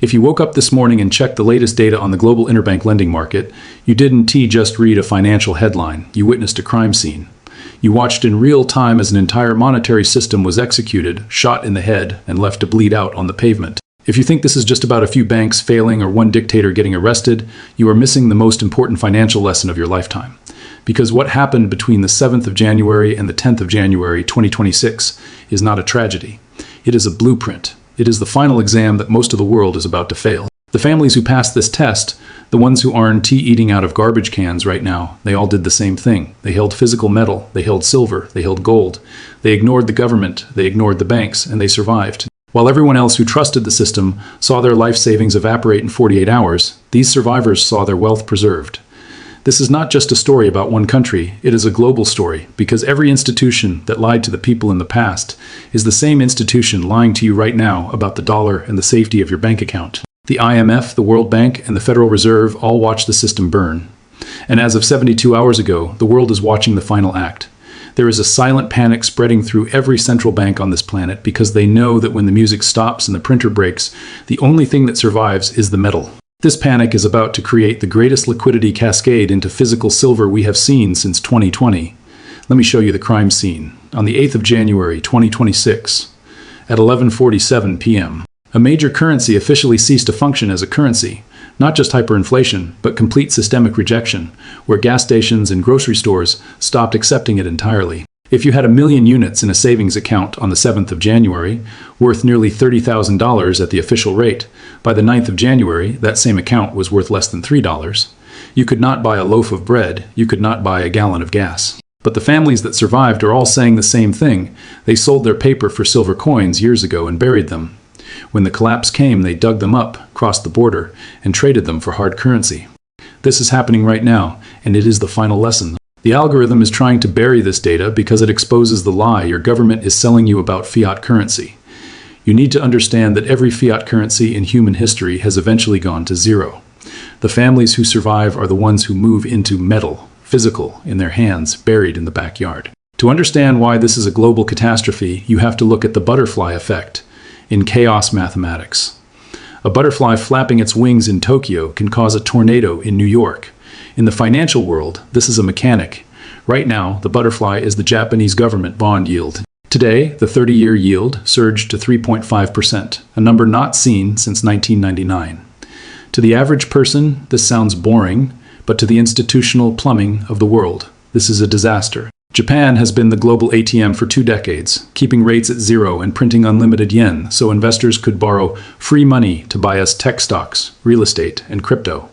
If you woke up this morning and checked the latest data on the global interbank lending market, you didn't just read a financial headline, you witnessed a crime scene. You watched in real time as an entire monetary system was executed, shot in the head, and left to bleed out on the pavement. If you think this is just about a few banks failing or one dictator getting arrested, you are missing the most important financial lesson of your lifetime. Because what happened between the 7th of January and the 10th of January 2026 is not a tragedy. It is a blueprint. It is the final exam that most of the world is about to fail. The families who passed this test, the ones who aren't tea eating out of garbage cans right now, they all did the same thing. They held physical metal, they held silver, they held gold. They ignored the government, they ignored the banks, and they survived. While everyone else who trusted the system saw their life savings evaporate in 48 hours, these survivors saw their wealth preserved. This is not just a story about one country, it is a global story, because every institution that lied to the people in the past is the same institution lying to you right now about the dollar and the safety of your bank account. The IMF, the World Bank, and the Federal Reserve all watch the system burn. And as of 72 hours ago, the world is watching the final act. There is a silent panic spreading through every central bank on this planet because they know that when the music stops and the printer breaks, the only thing that survives is the metal. This panic is about to create the greatest liquidity cascade into physical silver we have seen since 2020. Let me show you the crime scene. On the 8th of January 2026, at 11:47 p.m., a major currency officially ceased to function as a currency. Not just hyperinflation, but complete systemic rejection, where gas stations and grocery stores stopped accepting it entirely. If you had 1 million units in a savings account on the 7th of January, worth nearly $30,000 at the official rate, by the 9th of January, that same account was worth less than $3. You could not buy a loaf of bread, you could not buy a gallon of gas. But the families that survived are all saying the same thing. They sold their paper for silver coins years ago and buried them. When the collapse came, they dug them up, crossed the border, and traded them for hard currency. This is happening right now, and it is the final lesson. The algorithm is trying to bury this data because it exposes the lie your government is selling you about fiat currency. You need to understand that every fiat currency in human history has eventually gone to zero. The families who survive are the ones who move into metal, physical, in their hands, buried in the backyard. To understand why this is a global catastrophe, you have to look at the butterfly effect in chaos mathematics. A butterfly flapping its wings in Tokyo can cause a tornado in New York. In the financial world, this is a mechanic. Right now, the butterfly is the Japanese government bond yield. Today, the 30-year yield surged to 3.5%, a number not seen since 1999. To the average person, this sounds boring, but to the institutional plumbing of the world, this is a disaster. Japan has been the global ATM for 2 decades, keeping rates at zero and printing unlimited yen so investors could borrow free money to buy us tech stocks, real estate, and crypto.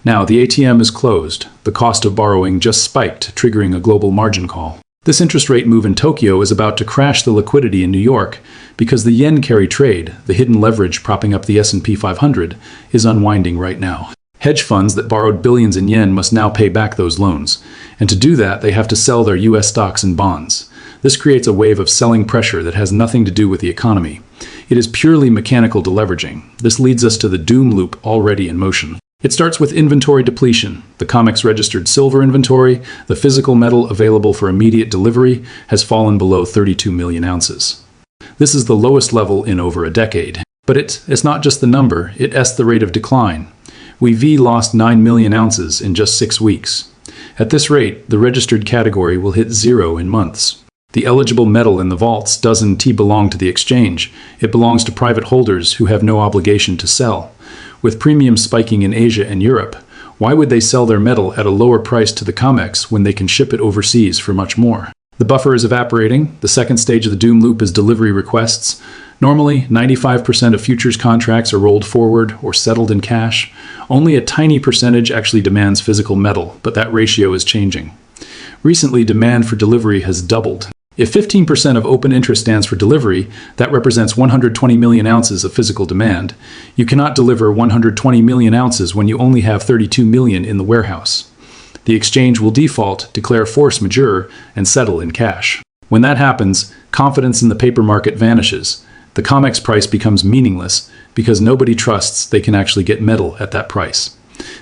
Now, the ATM is closed. The cost of borrowing just spiked, triggering a global margin call. This interest rate move in Tokyo is about to crash the liquidity in New York because the yen carry trade, the hidden leverage propping up the S&P 500, is unwinding right now. Hedge funds that borrowed billions in yen must now pay back those loans. And to do that, they have to sell their US stocks and bonds. This creates a wave of selling pressure that has nothing to do with the economy. It is purely mechanical deleveraging. This leads us to the doom loop already in motion. It starts with inventory depletion. The COMEX registered silver inventory, the physical metal available for immediate delivery, has fallen below 32 million ounces. This is the lowest level in over a decade. But it's not just the number, it's the rate of decline. We lost 9 million ounces in just 6 weeks. At this rate, the registered category will hit zero in months. The eligible metal in the vaults doesn't belong to the exchange. It belongs to private holders who have no obligation to sell. With premiums spiking in Asia and Europe, why would they sell their metal at a lower price to the COMEX when they can ship it overseas for much more? The buffer is evaporating. The second stage of the doom loop is delivery requests. Normally, 95% of futures contracts are rolled forward or settled in cash. Only a tiny percentage actually demands physical metal, but that ratio is changing. Recently, demand for delivery has doubled. If 15% of open interest stands for delivery, that represents 120 million ounces of physical demand. You cannot deliver 120 million ounces when you only have 32 million in the warehouse. The exchange will default, declare force majeure, and settle in cash. When that happens, confidence in the paper market vanishes. The COMEX price becomes meaningless because nobody trusts they can actually get metal at that price.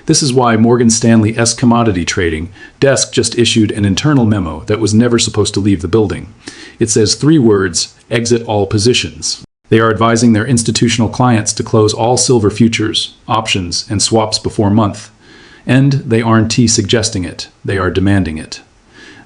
This is why Morgan Stanley's commodity trading desk just issued an internal memo that was never supposed to leave the building. It says 3 words, exit all positions. They are advising their institutional clients to close all silver futures, options, and swaps before month. And they aren't suggesting it, they are demanding it.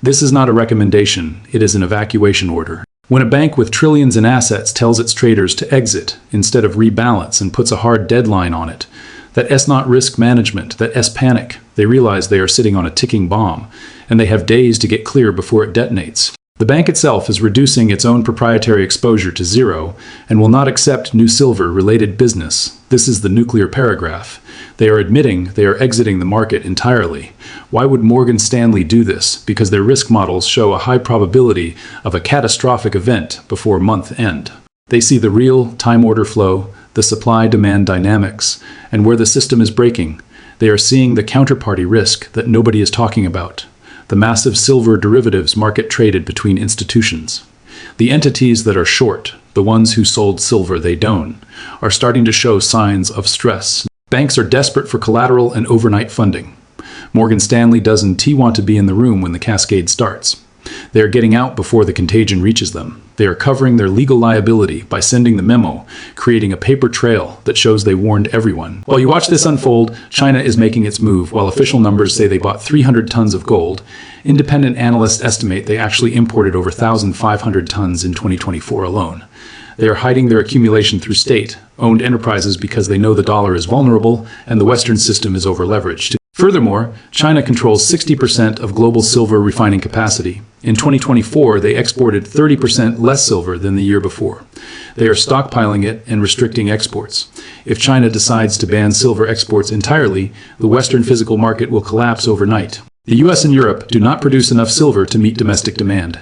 This is not a recommendation, it is an evacuation order. When a bank with trillions in assets tells its traders to exit instead of rebalance and puts a hard deadline on it, that's not risk management, that's panic. They realize they are sitting on a ticking bomb, and they have days to get clear before it detonates. The bank itself is reducing its own proprietary exposure to zero and will not accept new silver-related business. This is the nuclear paragraph. They are admitting they are exiting the market entirely. Why would Morgan Stanley do this? Because their risk models show a high probability of a catastrophic event before month end. They see the real time order flow, the supply-demand dynamics, and where the system is breaking. They are seeing the counterparty risk that nobody is talking about. The massive silver derivatives market traded between institutions. The entities that are short, the ones who sold silver they don't, are starting to show signs of stress. Banks are desperate for collateral and overnight funding. Morgan Stanley doesn't want to be in the room when the cascade starts. They are getting out before the contagion reaches them. They are covering their legal liability by sending the memo, creating a paper trail that shows they warned everyone. While you watch this unfold, China is making its move. While official numbers say they bought 300 tons of gold, independent analysts estimate they actually imported over 1,500 tons in 2024 alone. They are hiding their accumulation through state-owned enterprises because they know the dollar is vulnerable and the Western system is over-leveraged. Furthermore, China controls 60% of global silver refining capacity. In 2024, they exported 30% less silver than the year before. They are stockpiling it and restricting exports. If China decides to ban silver exports entirely, the Western physical market will collapse overnight. The US and Europe do not produce enough silver to meet domestic demand.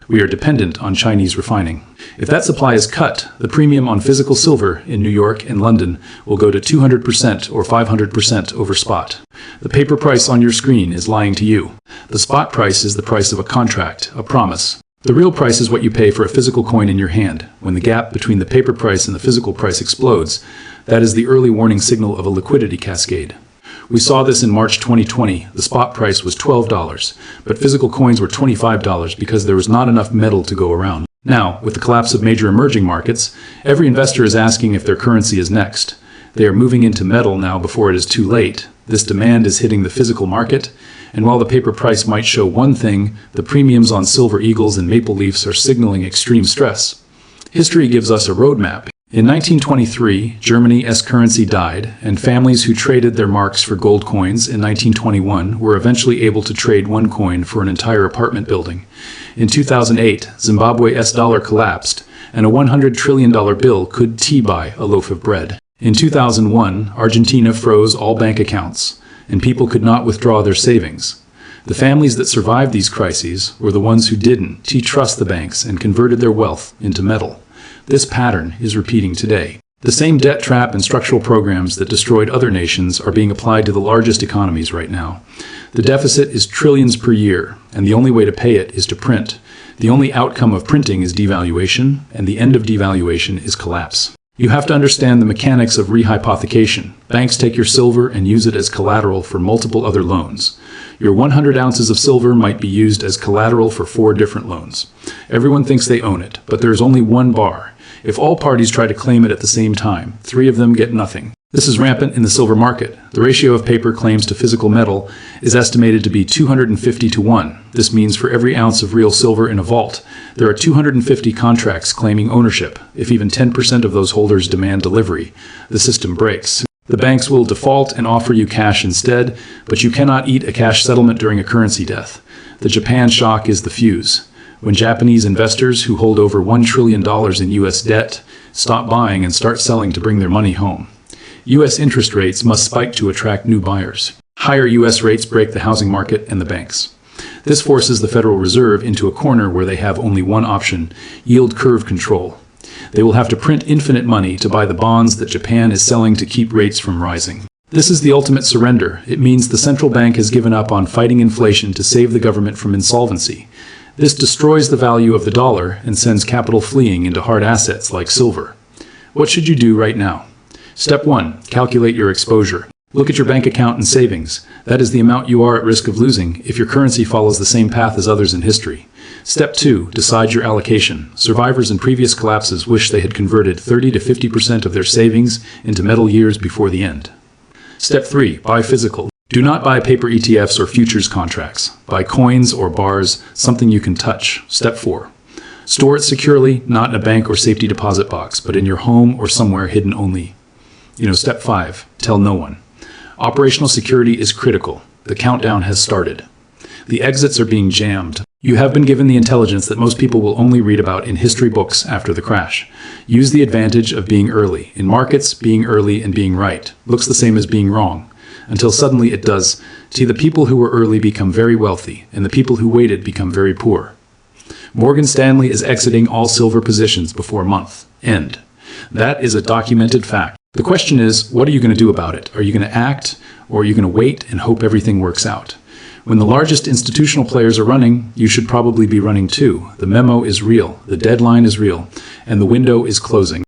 We are dependent on Chinese refining. If that supply is cut, the premium on physical silver in New York and London will go to 200% or 500% over spot. The paper price on your screen is lying to you. The spot price is the price of a contract, a promise. The real price is what you pay for a physical coin in your hand. When the gap between the paper price and the physical price explodes, that is the early warning signal of a liquidity cascade. We saw this in March 2020. The spot price was $12, but physical coins were $25 because there was not enough metal to go around. Now, with the collapse of major emerging markets, every investor is asking if their currency is next. They are moving into metal now before it is too late. This demand is hitting the physical market, and while the paper price might show one thing, the premiums on silver eagles and maple leafs are signaling extreme stress. History gives us a roadmap. In 1923, Germany's currency died, and families who traded their marks for gold coins in 1921 were eventually able to trade one coin for an entire apartment building. In 2008, Zimbabwe's dollar collapsed, and a $100 trillion bill could buy a loaf of bread. In 2001, Argentina froze all bank accounts, and people could not withdraw their savings. The families that survived these crises were the ones who didn't trust the banks and converted their wealth into metal. This pattern is repeating today. The same debt trap and structural programs that destroyed other nations are being applied to the largest economies right now. The deficit is trillions per year, and the only way to pay it is to print. The only outcome of printing is devaluation, and the end of devaluation is collapse. You have to understand the mechanics of rehypothecation. Banks take your silver and use it as collateral for multiple other loans. Your 100 ounces of silver might be used as collateral for 4 different loans. Everyone thinks they own it, but there is only one bar. If all parties try to claim it at the same time, 3 of them get nothing. This is rampant in the silver market. The ratio of paper claims to physical metal is estimated to be 250 to 1. This means for every ounce of real silver in a vault, there are 250 contracts claiming ownership. If even 10% of those holders demand delivery, the system breaks. The banks will default and offer you cash instead, but you cannot eat a cash settlement during a currency death. The Japan shock is the fuse. When Japanese investors who hold over $1 trillion in U.S. debt stop buying and start selling to bring their money home. U.S. interest rates must spike to attract new buyers. Higher U.S. rates break the housing market and the banks. This forces the Federal Reserve into a corner where they have only one option: yield curve control. They will have to print infinite money to buy the bonds that Japan is selling to keep rates from rising. This is the ultimate surrender. It means the central bank has given up on fighting inflation to save the government from insolvency. This destroys the value of the dollar and sends capital fleeing into hard assets like silver. What should you do right now? Step 1. Calculate your exposure. Look at your bank account and savings. That is the amount you are at risk of losing if your currency follows the same path as others in history. Step 2. Decide your allocation. Survivors in previous collapses wish they had converted 30 to 50% of their savings into metal years before the end. Step 3. Buy physical. Do not buy paper ETFs or futures contracts. Buy coins or bars, something you can touch. Step 4. Store it securely, not in a bank or safety deposit box, but in your home or somewhere hidden only. Step 5. Tell no one. Operational security is critical. The countdown has started. The exits are being jammed. You have been given the intelligence that most people will only read about in history books after the crash. Use the advantage of being early. In markets, being early and being right looks the same as being wrong, until suddenly it does. See, the people who were early become very wealthy, and the people who waited become very poor. Morgan Stanley is exiting all silver positions before month end. That is a documented fact. The question is, what are you going to do about it? Are you going to act, or are you going to wait and hope everything works out? When the largest institutional players are running, you should probably be running too. The memo is real, the deadline is real, and the window is closing.